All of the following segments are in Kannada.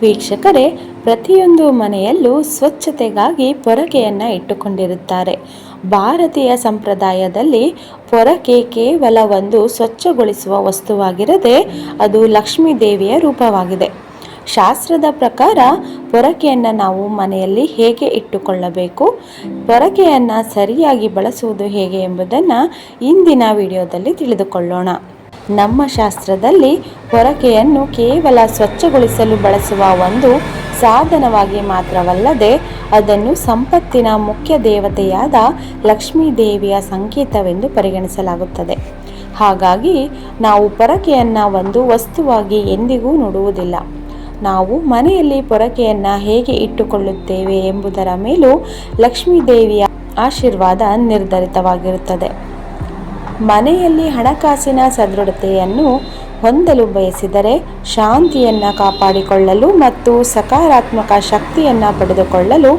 ವೀಕ್ಷಕರೇ, ಪ್ರತಿಯೊಂದು ಮನೆಯಲ್ಲೂ ಸ್ವಚ್ಛತೆಗಾಗಿ ಪೊರಕೆಯನ್ನು ಇಟ್ಟುಕೊಂಡಿರುತ್ತಾರೆ. ಭಾರತೀಯ ಸಂಪ್ರದಾಯದಲ್ಲಿ ಪೊರಕೆ ಕೇವಲ ಒಂದು ಸ್ವಚ್ಛಗೊಳಿಸುವ ವಸ್ತುವಾಗಿರದೆ ಅದು ಲಕ್ಷ್ಮೀ ದೇವಿಯ ರೂಪವಾಗಿದೆ. ಶಾಸ್ತ್ರದ ಪ್ರಕಾರ ಪೊರಕೆಯನ್ನು ನಾವು ಮನೆಯಲ್ಲಿ ಹೇಗೆ ಇಟ್ಟುಕೊಳ್ಳಬೇಕು, ಪೊರಕೆಯನ್ನು ಸರಿಯಾಗಿ ಬಳಸುವುದು ಹೇಗೆ ಎಂಬುದನ್ನು ಇಂದಿನ ವಿಡಿಯೋದಲ್ಲಿ ತಿಳಿದುಕೊಳ್ಳೋಣ. ನಮ್ಮ ಶಾಸ್ತ್ರದಲ್ಲಿ ಪೊರಕೆಯನ್ನು ಕೇವಲ ಸ್ವಚ್ಛಗೊಳಿಸಲು ಬಳಸುವ ಒಂದು ಸಾಧನವಾಗಿ ಮಾತ್ರವಲ್ಲದೆ ಅದನ್ನು ಸಂಪತ್ತಿನ ಮುಖ್ಯ ದೇವತೆಯಾದ ಲಕ್ಷ್ಮೀ ದೇವಿಯ ಸಂಕೇತವೆಂದು ಪರಿಗಣಿಸಲಾಗುತ್ತದೆ. ಹಾಗಾಗಿ ನಾವು ಪೊರಕೆಯನ್ನು ಒಂದು ವಸ್ತುವಾಗಿ ಎಂದಿಗೂ ನೋಡುವುದಿಲ್ಲ. ನಾವು ಮನೆಯಲ್ಲಿ ಪೊರಕೆಯನ್ನು ಹೇಗೆ ಇಟ್ಟುಕೊಳ್ಳುತ್ತೇವೆ ಎಂಬುದರ ಮೇಲೂ ಲಕ್ಷ್ಮೀ ದೇವಿಯ ಆಶೀರ್ವಾದ ನಿರ್ಧರಿತವಾಗಿರುತ್ತದೆ. ಮನೆಯಲ್ಲಿ ಹಣಕಾಸಿನ ಸದೃಢತೆಯನ್ನು ಹೊಂದಲು ಬಯಸಿದರೆ, ಶಾಂತಿಯನ್ನು ಕಾಪಾಡಿಕೊಳ್ಳಲು ಮತ್ತು ಸಕಾರಾತ್ಮಕ ಶಕ್ತಿಯನ್ನು ಪಡೆದುಕೊಳ್ಳಲು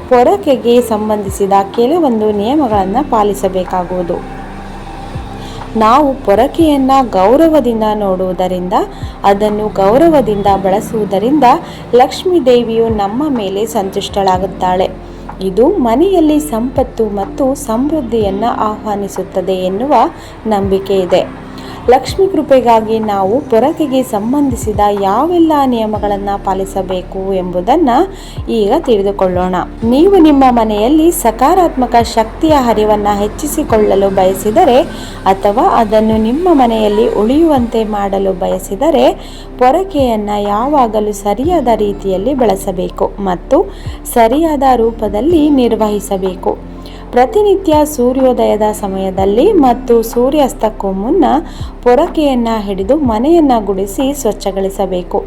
ಪೊರಕೆಗೆ ಸಂಬಂಧಿಸಿದ ಕೆಲವೊಂದು ನಿಯಮಗಳನ್ನು ಪಾಲಿಸಬೇಕಾಗುವುದು. ನಾವು ಪೊರಕೆಯನ್ನು ಗೌರವದಿಂದ ನೋಡುವುದರಿಂದ, ಅದನ್ನು ಗೌರವದಿಂದ ಬಳಸುವುದರಿಂದ ಲಕ್ಷ್ಮೀ ದೇವಿಯು ನಮ್ಮ ಮೇಲೆ ಸಂತುಷ್ಟಳಾಗುತ್ತಾಳೆ. ಇದು ಮನೆಯಲ್ಲಿ ಸಂಪತ್ತು ಮತ್ತು ಸಮೃದ್ಧಿಯನ್ನು ಆಹ್ವಾನಿಸುತ್ತದೆ ಎನ್ನುವ ನಂಬಿಕೆ ಇದೆ. ಲಕ್ಷ್ಮೀ ಕೃಪೆಗಾಗಿ ನಾವು ಪೊರಕೆಗೆ ಸಂಬಂಧಿಸಿದ ಯಾವೆಲ್ಲ ನಿಯಮಗಳನ್ನು ಪಾಲಿಸಬೇಕು ಎಂಬುದನ್ನು ಈಗ ತಿಳಿದುಕೊಳ್ಳೋಣ. ನೀವು ನಿಮ್ಮ ಮನೆಯಲ್ಲಿ ಸಕಾರಾತ್ಮಕ ಶಕ್ತಿಯ ಹರಿವನ್ನು ಹೆಚ್ಚಿಸಿಕೊಳ್ಳಲು ಬಯಸಿದರೆ ಅಥವಾ ಅದನ್ನು ನಿಮ್ಮ ಮನೆಯಲ್ಲಿ ಉಳಿಯುವಂತೆ ಮಾಡಲು ಬಯಸಿದರೆ ಪೊರಕೆಯನ್ನು ಯಾವಾಗಲೂ ಸರಿಯಾದ ರೀತಿಯಲ್ಲಿ ಬಳಸಬೇಕು ಮತ್ತು ಸರಿಯಾದ ರೂಪದಲ್ಲಿ ನಿರ್ವಹಿಸಬೇಕು. ಪ್ರತಿನಿತ್ಯ ಸೂರ್ಯೋದಯದ ಸಮಯದಲ್ಲಿ ಮತ್ತು ಸೂರ್ಯಾಸ್ತಕ್ಕೂ ಮುನ್ನ ಪೊರಕೆಯನ್ನು ಹಿಡಿದು ಮನೆಯನ್ನು ಗುಡಿಸಿ ಸ್ವಚ್ಛಗೊಳಿಸಬೇಕು.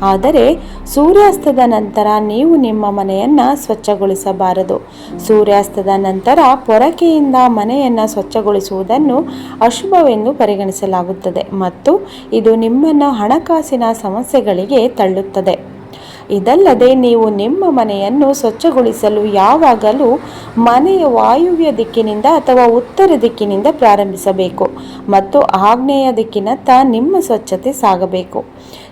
ಆದರೆ ಸೂರ್ಯಾಸ್ತದ ನಂತರ ನೀವು ನಿಮ್ಮ ಮನೆಯನ್ನು ಸ್ವಚ್ಛಗೊಳಿಸಬಾರದು. ಸೂರ್ಯಾಸ್ತದ ನಂತರ ಪೊರಕೆಯಿಂದ ಮನೆಯನ್ನು ಸ್ವಚ್ಛಗೊಳಿಸುವುದನ್ನು ಅಶುಭವೆಂದು ಪರಿಗಣಿಸಲಾಗುತ್ತದೆ ಮತ್ತು ಇದು ನಿಮ್ಮನ್ನು ಹಣಕಾಸಿನ ಸಮಸ್ಯೆಗಳಿಗೆ ತಳ್ಳುತ್ತದೆ. ಇದಲ್ಲದೆ ನೀವು ನಿಮ್ಮ ಮನೆಯನ್ನು ಸ್ವಚ್ಛಗೊಳಿಸಲು ಯಾವಾಗಲೂ ಮನೆಯ ವಾಯುವ್ಯ ದಿಕ್ಕಿನಿಂದ ಅಥವಾ ಉತ್ತರ ದಿಕ್ಕಿನಿಂದ ಪ್ರಾರಂಭಿಸಬೇಕು ಮತ್ತು ಆಗ್ನೇಯ ದಿಕ್ಕಿನತ್ತ ನಿಮ್ಮ ಸ್ವಚ್ಛತೆ ಸಾಗಬೇಕು.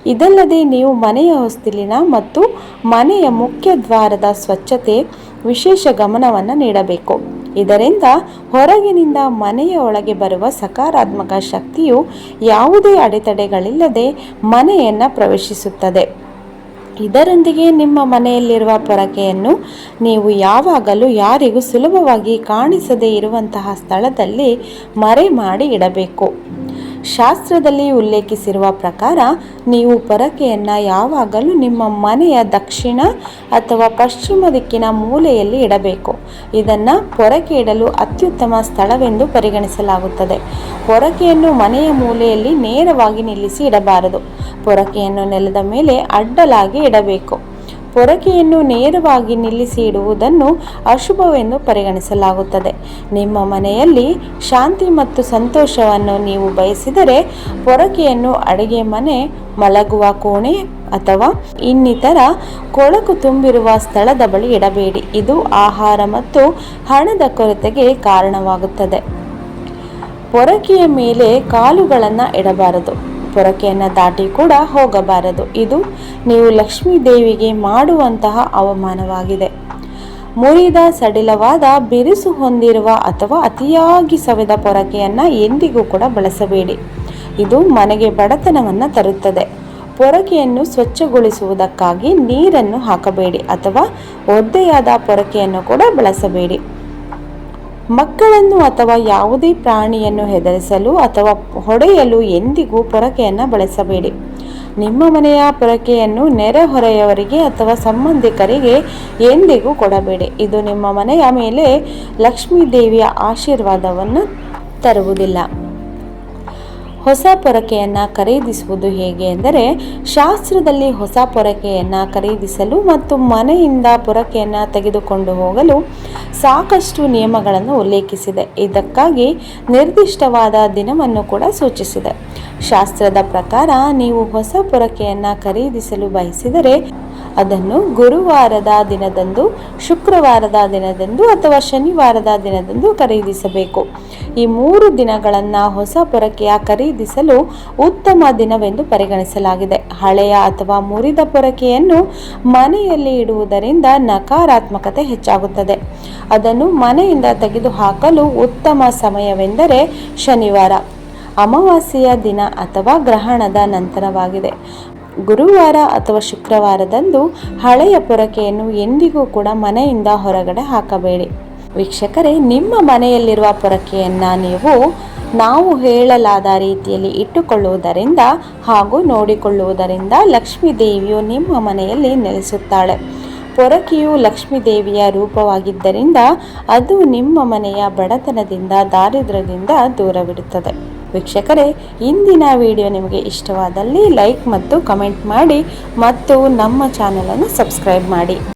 ಇದಲ್ಲದೆ ನೀವು ಮನೆಯ ಹೊಸ್ತಿಲಿನ ಮತ್ತು ಮನೆಯ ಮುಖ್ಯ ದ್ವಾರದ ಸ್ವಚ್ಛತೆ ವಿಶೇಷ ಗಮನವನ್ನು ನೀಡಬೇಕು. ಇದರಿಂದ ಹೊರಗಿನಿಂದ ಮನೆಯ ಒಳಗೆ ಬರುವ ಸಕಾರಾತ್ಮಕ ಶಕ್ತಿಯು ಯಾವುದೇ ಅಡೆತಡೆಗಳಿಲ್ಲದೆ ಮನೆಯನ್ನು ಪ್ರವೇಶಿಸುತ್ತದೆ. ಇದರೊಂದಿಗೆ ನಿಮ್ಮ ಮನೆಯಲ್ಲಿರುವ ಪೊರಕೆಯನ್ನು ನೀವು ಯಾವಾಗಲೂ ಯಾರಿಗೂ ಸುಲಭವಾಗಿ ಕಾಣಿಸದೇ ಇರುವಂತಹ ಸ್ಥಳದಲ್ಲಿ ಮರೆ ಮಾಡಿ ಇಡಬೇಕು. ಶಾಸ್ತ್ರದಲ್ಲಿ ಉಲ್ಲೇಖಿಸಿರುವ ಪ್ರಕಾರ ನೀವು ಪೊರಕೆಯನ್ನು ಯಾವಾಗಲೂ ನಿಮ್ಮ ಮನೆಯ ದಕ್ಷಿಣ ಅಥವಾ ಪಶ್ಚಿಮ ದಿಕ್ಕಿನ ಮೂಲೆಯಲ್ಲಿ ಇಡಬೇಕು. ಇದನ್ನು ಪೊರಕೆ ಇಡಲು ಅತ್ಯುತ್ತಮ ಸ್ಥಳವೆಂದು ಪರಿಗಣಿಸಲಾಗುತ್ತದೆ. ಪೊರಕೆಯನ್ನು ಮನೆಯ ಮೂಲೆಯಲ್ಲಿ ನೇರವಾಗಿ ನಿಲ್ಲಿಸಿ ಇಡಬಾರದು. ಪೊರಕೆಯನ್ನು ನೆಲದ ಮೇಲೆ ಅಡ್ಡಲಾಗಿ ಇಡಬೇಕು. ಪೊರಕೆಯನ್ನು ನೇರವಾಗಿ ನಿಲ್ಲಿಸಿ ಇಡುವುದನ್ನು ಅಶುಭವೆಂದು ಪರಿಗಣಿಸಲಾಗುತ್ತದೆ. ನಿಮ್ಮ ಮನೆಯಲ್ಲಿ ಶಾಂತಿ ಮತ್ತು ಸಂತೋಷವನ್ನು ನೀವು ಬಯಸಿದರೆ ಪೊರಕೆಯನ್ನು ಅಡುಗೆ ಮನೆ, ಮಲಗುವ ಕೋಣೆ ಅಥವಾ ಇನ್ನಿತರ ಕೊಳಕು ತುಂಬಿರುವ ಸ್ಥಳದ ಬಳಿ ಇಡಬೇಡಿ. ಇದು ಆಹಾರ ಮತ್ತು ಹಣದ ಕೊರತೆಗೆ ಕಾರಣವಾಗುತ್ತದೆ. ಪೊರಕೆಯ ಮೇಲೆ ಕಾಲುಗಳನ್ನು ಇಡಬಾರದು. ಪೊರಕೆಯನ್ನು ದಾಟಿ ಕೂಡ ಹೋಗಬಾರದು. ಇದು ನೀವು ಲಕ್ಷ್ಮೀ ದೇವಿಗೆ ಮಾಡುವಂತಹ ಅವಮಾನವಾಗಿದೆ. ಮುರಿದ, ಸಡಿಲವಾದ, ಬಿರುಸು ಹೊಂದಿರುವ ಅಥವಾ ಅತಿಯಾಗಿ ಸವೆದ ಪೊರಕೆಯನ್ನು ಎಂದಿಗೂ ಕೂಡ ಬಳಸಬೇಡಿ. ಇದು ಮನೆಗೆ ಬಡತನವನ್ನು ತರುತ್ತದೆ. ಪೊರಕೆಯನ್ನು ಸ್ವಚ್ಛಗೊಳಿಸುವುದಕ್ಕಾಗಿ ನೀರನ್ನು ಹಾಕಬೇಡಿ ಅಥವಾ ಒದ್ದೆಯಾದ ಪೊರಕೆಯನ್ನು ಕೂಡ ಬಳಸಬೇಡಿ. ಮಕ್ಕಳನ್ನು ಅಥವಾ ಯಾವುದೇ ಪ್ರಾಣಿಯನ್ನು ಹೆದರಿಸಲು ಅಥವಾ ಹೊಡೆಯಲು ಎಂದಿಗೂ ಪೊರಕೆಯನ್ನು ಬಳಸಬೇಡಿ. ನಿಮ್ಮ ಮನೆಯ ಪೊರಕೆಯನ್ನು ನೆರೆಹೊರೆಯವರಿಗೆ ಅಥವಾ ಸಂಬಂಧಿಕರಿಗೆ ಎಂದಿಗೂ ಕೊಡಬೇಡಿ. ಇದು ನಿಮ್ಮ ಮನೆಯ ಮೇಲೆ ಲಕ್ಷ್ಮೀ ದೇವಿಯ ಆಶೀರ್ವಾದವನ್ನು ತರುವುದಿಲ್ಲ. ಹೊಸ ಪೊರಕೆಯನ್ನು ಖರೀದಿಸುವುದು ಹೇಗೆ ಎಂದರೆ, ಶಾಸ್ತ್ರದಲ್ಲಿ ಹೊಸ ಪೊರಕೆಯನ್ನು ಖರೀದಿಸಲು ಮತ್ತು ಮನೆಯಿಂದ ಪೊರಕೆಯನ್ನು ತೆಗೆದುಕೊಂಡು ಹೋಗಲು ಸಾಕಷ್ಟು ನಿಯಮಗಳನ್ನು ಉಲ್ಲೇಖಿಸಿದೆ. ಇದಕ್ಕಾಗಿ ನಿರ್ದಿಷ್ಟವಾದ ದಿನವನ್ನು ಕೂಡ ಸೂಚಿಸಿದೆ. ಶಾಸ್ತ್ರದ ಪ್ರಕಾರ ನೀವು ಹೊಸ ಪೊರಕೆಯನ್ನು ಖರೀದಿಸಲು ಬಯಸಿದರೆ ಅದನ್ನು ಗುರುವಾರದ ದಿನದಂದು, ಶುಕ್ರವಾರದ ದಿನದಂದು ಅಥವಾ ಶನಿವಾರದ ದಿನದಂದು ಖರೀದಿಸಬೇಕು. ಈ 3 ದಿನಗಳನ್ನು ಹೊಸ ಪೊರಕೆಯ ಖರೀದಿಸಲು ಉತ್ತಮ ದಿನವೆಂದು ಪರಿಗಣಿಸಲಾಗಿದೆ. ಹಳೆಯ ಅಥವಾ ಮುರಿದ ಪೊರಕೆಯನ್ನು ಮನೆಯಲ್ಲಿ ಇಡುವುದರಿಂದ ನಕಾರಾತ್ಮಕತೆ ಹೆಚ್ಚಾಗುತ್ತದೆ. ಅದನ್ನು ಮನೆಯಿಂದ ತೆಗೆದುಹಾಕಲು ಉತ್ತಮ ಸಮಯವೆಂದರೆ ಶನಿವಾರ, ಅಮಾವಾಸ್ಯೆಯ ದಿನ ಅಥವಾ ಗ್ರಹಣದ ನಂತರವಾಗಿದೆ. ಗುರುವಾರ ಅಥವಾ ಶುಕ್ರವಾರದಂದು ಹಳೆಯ ಪೊರಕೆಯನ್ನು ಎಂದಿಗೂ ಕೂಡ ಮನೆಯಿಂದ ಹೊರಗಡೆ ಹಾಕಬೇಡಿ. ವೀಕ್ಷಕರೇ, ನಿಮ್ಮ ಮನೆಯಲ್ಲಿರುವ ಪೊರಕೆಯನ್ನು ನಾವು ಹೇಳಲಾದ ರೀತಿಯಲ್ಲಿ ಇಟ್ಟುಕೊಳ್ಳುವುದರಿಂದ ಹಾಗೂ ನೋಡಿಕೊಳ್ಳುವುದರಿಂದ ಲಕ್ಷ್ಮೀ ದೇವಿಯು ನಿಮ್ಮ ಮನೆಯಲ್ಲಿ ನೆಲೆಸುತ್ತಾಳೆ. ಪೊರಕೆಯು ಲಕ್ಷ್ಮೀ ದೇವಿಯ ರೂಪವಾಗಿದ್ದರಿಂದ ಅದು ನಿಮ್ಮ ಮನೆಯ ಬಡತನದಿಂದ, ದಾರಿದ್ರ್ಯದಿಂದ ದೂರವಿಡುತ್ತದೆ. ವೀಕ್ಷಕರೇ, ಇಂದಿನ ವಿಡಿಯೋ ನಿಮಗೆ ಇಷ್ಟವಾದಲ್ಲಿ ಲೈಕ್ ಮತ್ತು ಕಮೆಂಟ್ ಮಾಡಿ ಮತ್ತು ನಮ್ಮ ಚಾನಲನ್ನು ಸಬ್ಸ್ಕ್ರೈಬ್ ಮಾಡಿ.